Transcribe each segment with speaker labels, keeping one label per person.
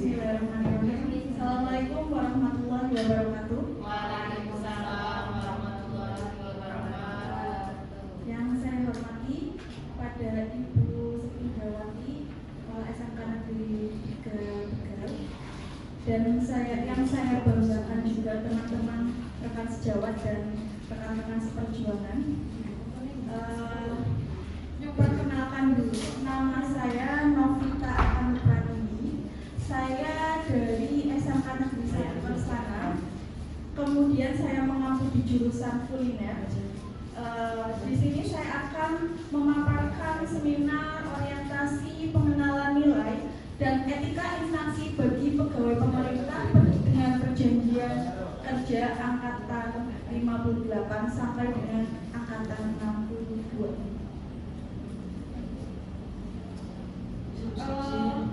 Speaker 1: Bismillahirrahmanirrahim. Assalamualaikum warahmatullahi wabarakatuh.
Speaker 2: Waalaikumsalam warahmatullahi wabarakatuh.
Speaker 1: Yang saya hormati pada Ibu Siti SMK Negeri 3 Tegal, dan yang saya banggakan juga teman-teman rekan sejawat dan rekan-rekan seperjuangan. Perkenalkan dulu, nama saya Novita Akan Pranini. Saya dari SMK Negeri 1 Persana. Kemudian saya mengampu di jurusan kuliner. Di sini saya akan memaparkan seminar orientasi pengenalan nilai dan etika instansi bagi pegawai pemerintah dengan perjanjian kerja angkatan 58 sampai dengan angkatan 62.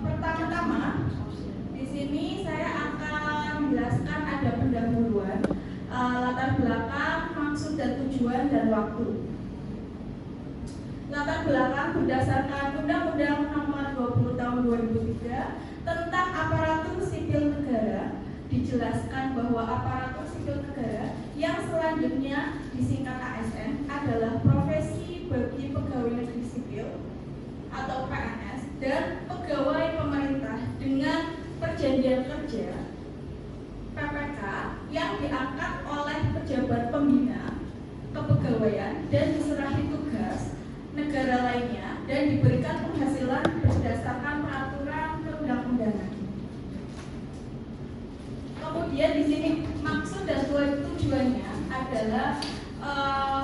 Speaker 1: Pertama-tama di sini saya akan menjelaskan ada pendahuluan, latar belakang, maksud dan tujuan dan waktu. Latar belakang berdasarkan Undang-Undang Nomor 20 Tahun 2003 tentang aparatur sipil negara, dijelaskan bahwa aparatur sipil negara yang selanjutnya disingkat ASN adalah profesi bagi pegawai negeri sipil atau PNS dan pegawai pemerintah dengan perjanjian kerja PPK yang diangkat oleh pejabat pembina kepegawaian dan diserahi tugas negara lainnya dan diberikan penghasilan berdasarkan peraturan perundang-undangan. Kemudian di sini maksud dan tujuannya adalah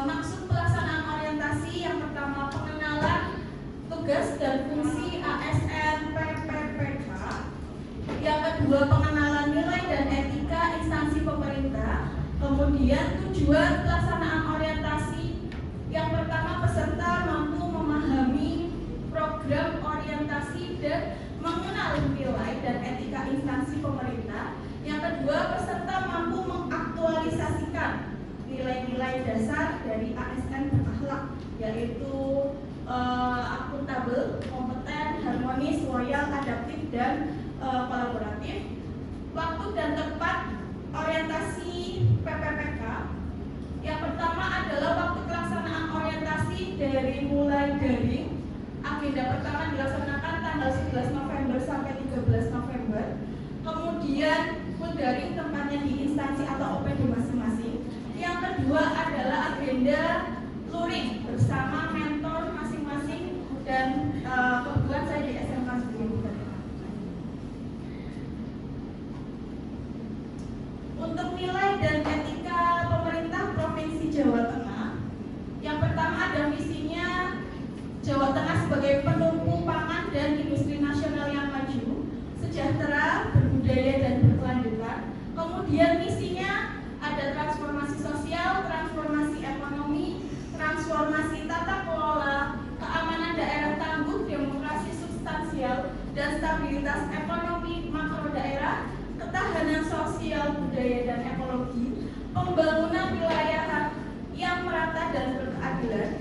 Speaker 1: maksud pelaksanaan orientasi yang pertama pengenalan tugas dan fungsi ASN PPPK, yang kedua pengenalan nilai dan etika instansi pemerintah, kemudian tujuan pelaksanaan orientasi yang pertama peserta mampu memahami program orientasi dan mengenal nilai dan etika instansi pemerintah, yang kedua peserta mampu mengaktualisasikan nilai-nilai dasar dari ASN berakhlak, yaitu akuntabel, kompeten, harmonis, loyal, adaptif, dan kolaboratif. Waktu dan tempat orientasi PPPK. Yang pertama adalah waktu pelaksanaan orientasi mulai dari agenda pertama dilaksanakan tanggal 11 November sampai 13 November. Kemudian full daring, tempatnya di instansi atau OPD masing-masing. Yang kedua adalah agenda luring bersama mentor masing-masing, dan kebetulan saya di SMK sendiri. Untuk nilai dan etika pemerintah Provinsi Jawa Tengah, yang pertama ada misinya Jawa Tengah sebagai penumpu pangan dan industri nasional yang maju, sejahtera, berbudaya dan berkelanjutan. Kemudian misinya ada transformasi sosial, transformasi ekonomi, transformasi tata kelola, keamanan daerah tangguh, demokrasi substansial, dan stabilitas ekonomi makro daerah, ketahanan sosial, budaya, dan ekologi, pembangunan wilayah yang merata dan berkeadilan,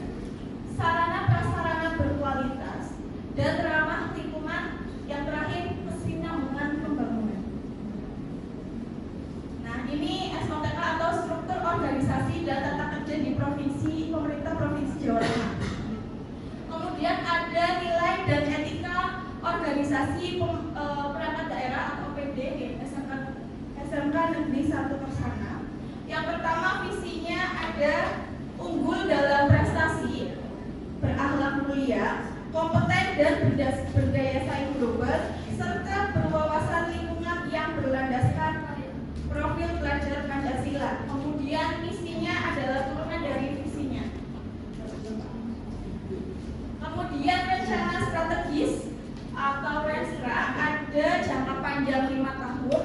Speaker 1: sarana prasarana berkualitas, dan ramah lingkungan, yang terakhir kesinambungan pembangunan. Nah, ini SOTK atau struktur organisasi dan tata kerja di pemerintah Provinsi Jawa Tengah. Kemudian ada nilai dan etika organisasi perangkat daerah atau PD di SMK Negeri 1 Persana. Yang pertama visinya ada unggul dalam prestasi, berakhlak mulia, kompeten dan berdaya saing global, serta berwawasan lingkungan yang berlandaskan profil pelajar Pancasila. Kemudian misinya adalah turunan dari visinya. Kemudian rencana strategis atau RESRA ada jangka panjang 5 tahun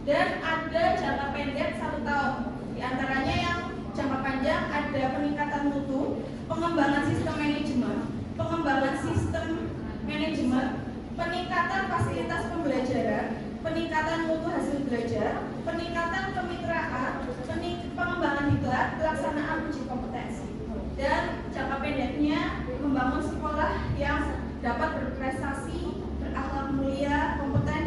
Speaker 1: dan ada jangka pendek 1 tahun. Di antaranya yang jangka panjang ada peningkatan mutu, pengembangan sistem manajemen, peningkatan fasilitas pembelajaran, peningkatan mutu hasil belajar, peningkatan kemitraan, pengembangan diklat, pelaksanaan uji kompetensi. Dan jangka pendeknya membangun sekolah yang dapat berprestasi, berakhlak mulia, kompeten,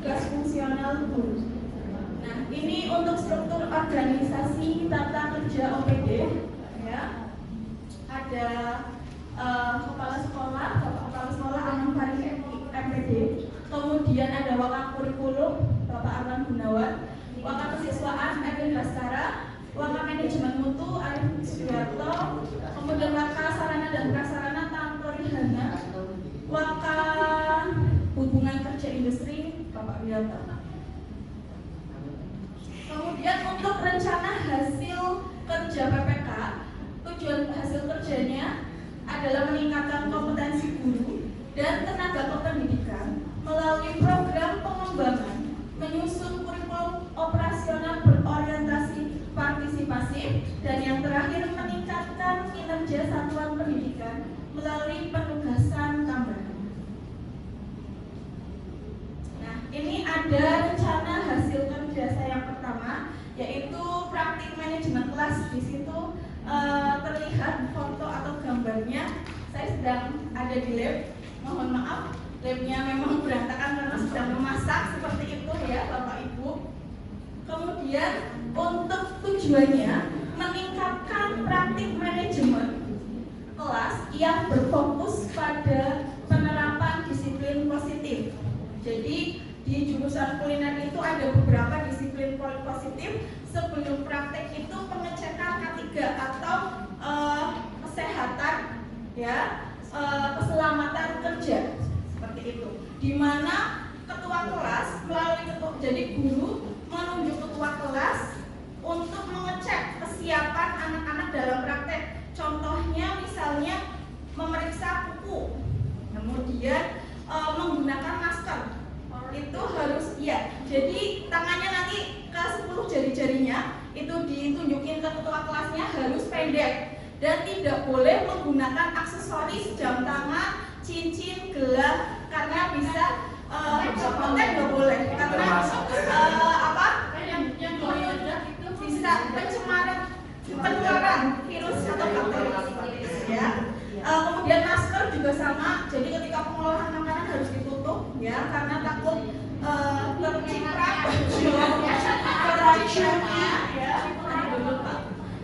Speaker 1: tugas fungsional guru. Nah, ini untuk struktur organisasi tata kerja OPD, ya. Ada kepala sekolah, Bapak Kepala Sekolah Anang Farid MPD, kemudian ada wakil kurikulum Bapak Arlan Gunawan, wakil kesiswaan Erwin Baskara, wakil manajemen mutu Arif Sugiarto, kemudian wakil sarana dan prasarana Tanto Rihana, wakil hubungan kerja industri Bapak Wiyanto. Kemudian untuk rencana hasil kerja PPK, tujuan hasil kerjanya adalah meningkatkan kompetensi guru dan tenaga kependidikan melalui program pengembangan, menyusun kurikulum operasional berorientasi partisipasi, dan yang terakhir meningkatkan kinerja satuan pendidikan melalui penugasan tambahan. Nah, ini ada rencana hasil kerja saya yang pertama, yaitu praktik manajemen kelas. Di situ terlihat foto atau gambarnya. Saya sedang ada di lab. Mohon maaf, labnya memang berantakan karena sedang memasak seperti itu ya Bapak Ibu. Kemudian untuk tujuannya meningkatkan praktik manajemen kelas yang berfokus pada penerapan disiplin positif. Jadi di jurusan kuliner itu ada beberapa disiplin positif. Sebelum praktek itu pengecekan K3 atau kesehatan, ya, keselamatan kerja seperti itu. Di mana ketua kelas melalui jadi guru menunjuk ketua kelas untuk mengecek kesiapan anak-anak dalam praktek. Contohnya misalnya memeriksa kuku, kemudian menggunakan masker. Itu harus ya. Jadi tangannya nanti ke 10 jari-jarinya itu ditunjukin ke ketua kelasnya harus pendek dan tidak boleh menggunakan aksesoris jam tangan, cincin, gelang karena bisa konten nggak boleh karena bisa penularan virus atau bakteri ya. Kemudian masker juga sama, jadi ketika pengolahan makanan harus ditutup ya karena takut terciprat keracunnya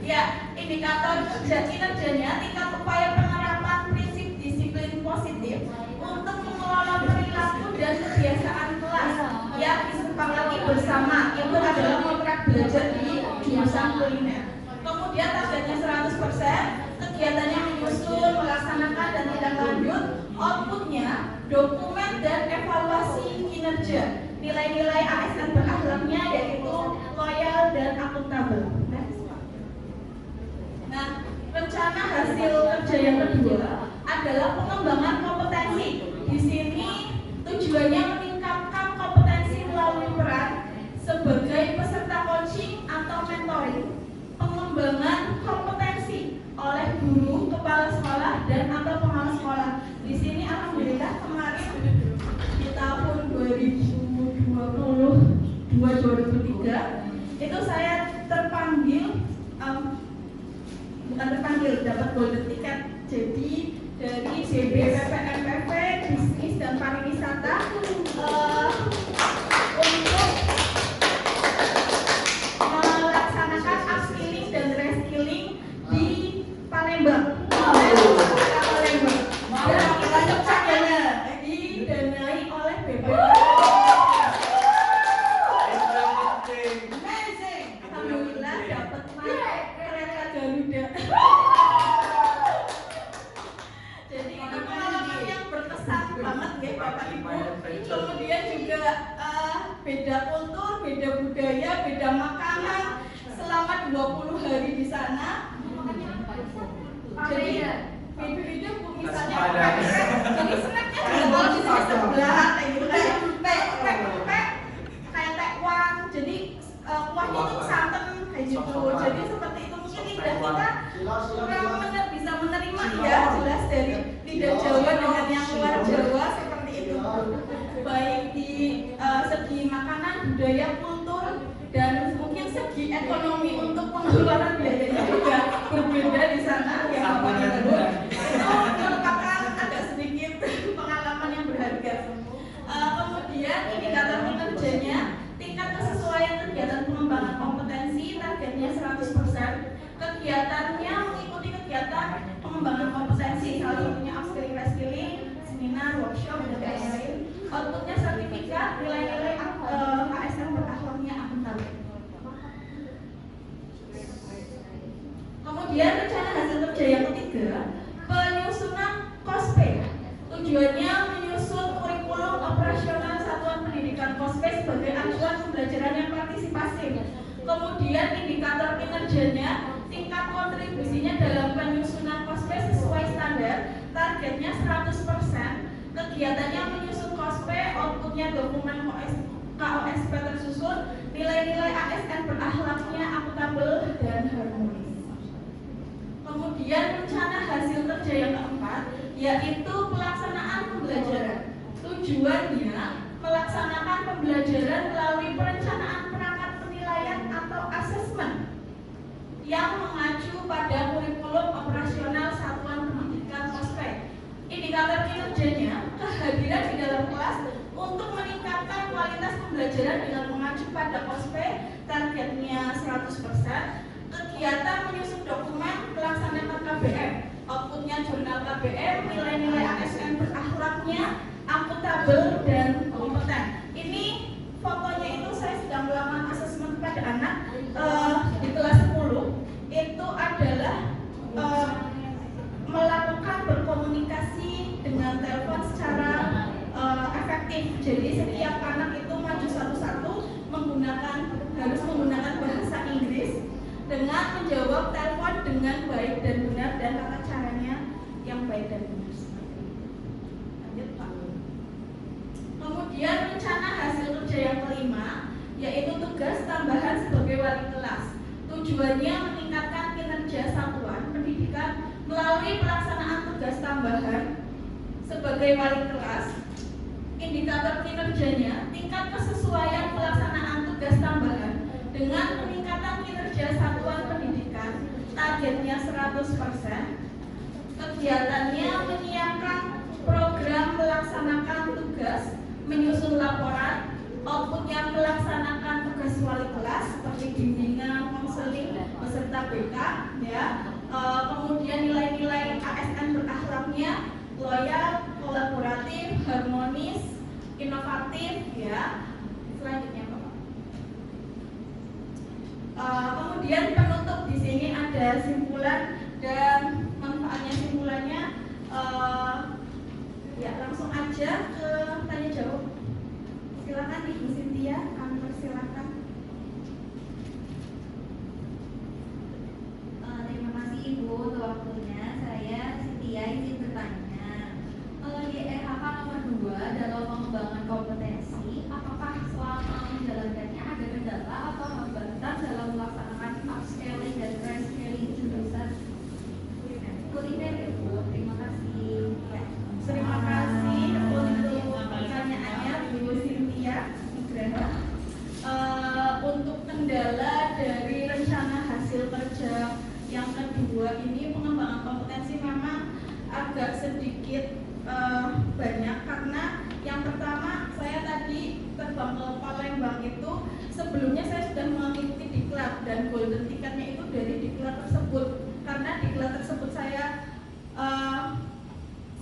Speaker 1: ya. Indikator kinerjanya tingkat upaya penerapan prinsip disiplin positif untuk mengelola perilaku dan kebiasaan kelas yang disepakati bersama. Itu adalah kontrak belajar di jurusan kuliner. Kemudian targetnya 100%, kegiatannya menyusun, melaksanakan dan tindak lanjut, outputnya dokumen dan evaluasi kinerja. Nilai-nilai ASN berakhlaknya yaitu loyal dan akuntabel. Nah, rencana hasil kerja yang kedua adalah pengembangan kompetensi. Di sini tujuannya meningkatkan kompetensi melalui peran sebagai peserta coaching atau mentoring, pengembangan kompetensi oleh guru, kepala sekolah dan atau pengawas sekolah. Di sini alhamdulillah kemarin di tahun 2022-2023 itu saya terpanggil bukan terpanggil, dapat golden ticket. Jadi dari BPPMPV Bisnis dan Pariwisata untuk melaksanakan upskilling dan reskilling di Palembang. Dan didanai oleh BPPM. Alhamdulillah dapat kereta Garuda. Jadi itu pengalaman yang berkesan banget ya Bapak Ibu. Kemudian juga beda kultur, beda budaya, beda makanan selama 20 hari di sana. Jadi beda-beda Bu, misalnya jadi snacknya juga di sini sebelah kayak gitu kayak tekwang. Jadi kuahnya itu santan kayak gitu. Jadi seperti itu mungkin lidah kita kurang bisa menerima ya, jelas dari lidah Jawa dengan yang luar Jawa seperti itu. Baik di segi makanan, budaya, kultur dan mungkin segi ekonomi untuk pengeluaran biayanya juga berbeda di sana ya Bapak Ibu. Itu merupakan agak sedikit pengalaman yang berharga. Kemudian indikator kinerja kerjanya, tingkat kesesuaian kegiatan pengembangan kompetensi targetnya 100%. Kegiatannya mengikuti kegiatan pengembangan kompetensi, salah satunya upskilling, reskilling, seminar, workshop, dan lain-lain. Outputnya sertifikat, nilai-nilai ASN berakhlaknya akuntabel. Kemudian rencana hasil kerja yang ketiga, penyusunan KOSPE. Tujuannya menyusun kurikulum operasional satuan pendidikan KOSPE sebagai acuan pembelajaran yang partisipasif. Kemudian indikator kinerjanya, tingkat kontribusinya dalam penyusunan KOSPE sesuai standar, targetnya 100%. Kegiatannya menyusun KOSPE, outputnya dokumen KOSP tersusun, nilai-nilai ASN berakhlaknya akuntabel dan harmonis. Kemudian rencana hasil kerja yang keempat, yaitu pelaksanaan pembelajaran. Tujuannya melaksanakan pembelajaran melalui perencanaan perangkat penilaian atau asesmen yang mengacu pada kurikulum operasional satuan pendidikan KOSPE. Indikator kinerjanya, kehadiran di dalam kelas untuk meningkatkan kualitas pembelajaran dengan mengacu pada KOSPE, targetnya 100%. Kegiatan menyusun dokumen, melaksanakan KBM, outputnya jurnal KBM, nilai-nilai ASN berakhlaknya akuntabel dan kompeten. Ini fotonya itu saya sedang melakukan asesmen pada anak di kelas 10. Itu adalah melakukan berkomunikasi dengan telepon secara efektif. Jadi setiap anak itu maju satu-satu harus menggunakan bahasa Inggris dengan menjawab telepon dengan baik dan benar dan tata caranya yang baik dan benar. Lanjut Pak. Kemudian rencana hasil kerja yang kelima, yaitu tugas tambahan sebagai wali kelas. Tujuannya meningkatkan kinerja satuan pendidikan melalui pelaksanaan tugas tambahan sebagai wali kelas. Indikator kinerjanya, tingkat kesesuaian pelaksanaan tugas tambahan dengan peningkatan kinerja satuan pendidikan, targetnya 100%. Kegiatannya menyiapkan program melaksanakan tugas, menyusun laporan, outputnya melaksanakan tugas wali kelas seperti bimbingan, konseling, beserta BK, ya. Kemudian nilai-nilai ASN berakhlaknya loyal, kolaboratif, harmonis, inovatif, ya. Selanjutnya Bapak. Kemudian penutup di sini ada simpulan dan manfaatnya. Simpulannya ya langsung aja ke tanya jawab. Silakan Ibu Cynthia, kami persilakan.
Speaker 3: Terima kasih Ibu untuk waktunya. Saya Cynthia izin bertanya. Di RHK nomor 2 dalam pengembangan kompetensi, apakah selama menjalankannya ada kendala atau hambatan dalam melaksanakan upscaling dan rescaling jurusan kuliner Ibu? Terima kasih. Ya.
Speaker 1: Terima kasih untuk pertanyaannya Bu Cynthia Nugraha. Untuk kendala dari rencana hasil kerja yang kedua ini, pengembangan kompetensi memang agak sedikit banyak, karena yang pertama saya tadi terbang ke Palembang itu sebelumnya saya sudah mengikuti diklat dan golden ticketnya itu dari diklat tersebut, karena diklat tersebut saya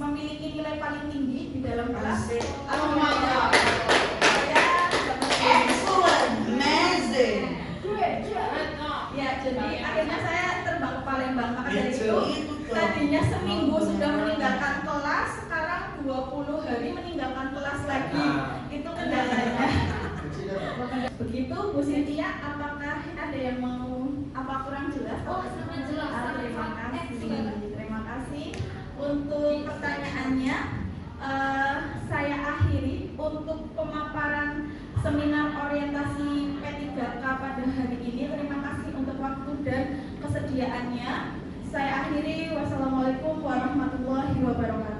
Speaker 1: memiliki nilai paling tinggi di dalam kelas. Ya, jadi akhirnya saya terbang ke Palembang. Maka dari itu tadinya seminggu sudah meninggalkan kelas, sekarang 20 hari meninggalkan kelas lagi. Itu kendalanya. Begitu Bu Cynthia, apakah ada yang mau kurang jelas?
Speaker 3: Oh, sangat jelas.
Speaker 1: Terima kasih untuk pertanyaannya. Saya akhiri untuk pemaparan seminar orientasi P3K pada hari ini. Terima kasih untuk waktu dan kesediaannya. Saya akhiri. Wassalamualaikum warahmatullahi wabarakatuh.